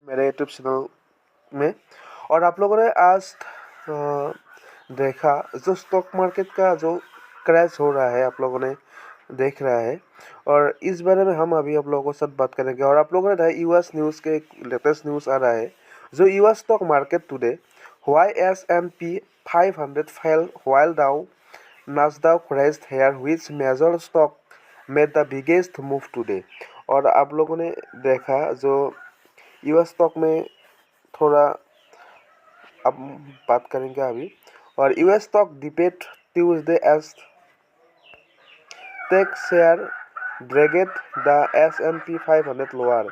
मेरे YouTube channel में। और आप लोगों ने आज देखा जो स्टॉक मार्केट का जो क्रैश हो रहा है, आप लोगों ने देख रहा है, और इस बारे में हम अभी आप लोगों के साथ बात करेंगे। और आप लोगों ने देखा यूएस न्यूज़ के एक लेटेस्ट न्यूज़ आ रहा है, जो US stock market today why S&P 500 fail while डाउ nasdaq raised here which major stock made the biggest move today। और आप लोगों ने देखा जो यूएस स्टॉक में थोड़ा अब बात करेंगे अभी। और US stock dipped Tuesday as tech share dragged the S&P 500 lower।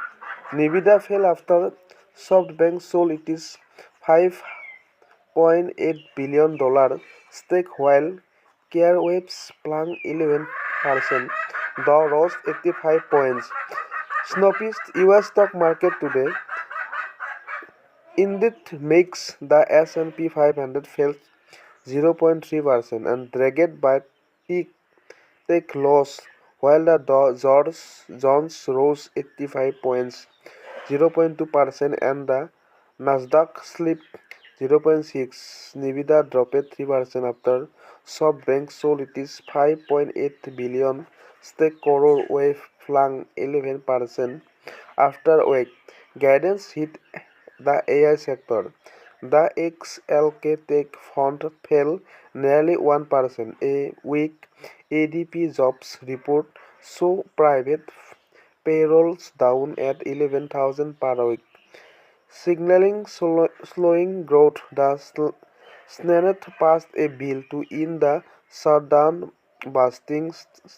nvidia fell after SoftBank sold its $5.8 billion stake while CareWeb's plunged 11%. Dow rose 85 points. Snopist US stock market today indeed makes the S&P 500 fell 0.3% and dragged by tech loss, while the Dow Jones rose 85 points, 0.2%, and the Nasdaq slipped 0.6. nvidia dropped 3% after SoftBank sold its $5.8 billion stake. CoreWeave flung 11% after weak guidance hit the AI sector. The XLK Tech Fund fell nearly 1%. A weak ADP jobs report saw private payrolls down at 11,000 per week, signaling slowing growth. The Senate passed a bill to end the shutdown, boosting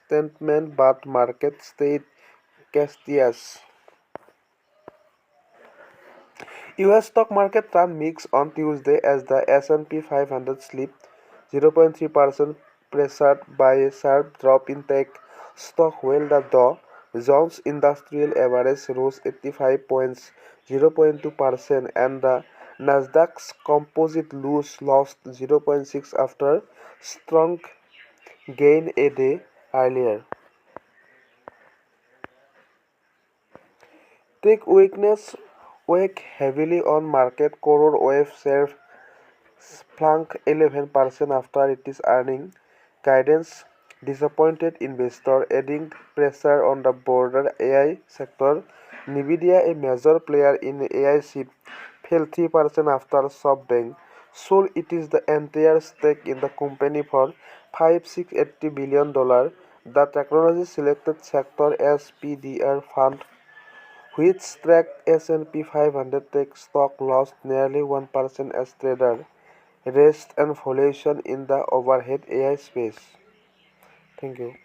sentiment, but market stayed cautious. US stock market turned mixed on Tuesday as the S&P 500 slipped 0.3%, pressured by a sharp drop in tech stock, while the Dow Jones Industrial Average rose 85 points, 0.2%, and the Nasdaq's Composite lost 0.6 after strong gain a day earlier. Tech weakness weighed heavily on market. CoreWeave share plunged 11% after its earnings guidance disappointed investors, adding pressure on the broader AI sector. nvidia, a major player in AI chip, fell 3% after SoftBank sold its the entire stake in the company for $5,680 billion. The technology selected sector SPDR fund, which tracked S&P 500 tech stock, lost nearly 1% as traders rest and valuation in the overhead AI space. Thank you.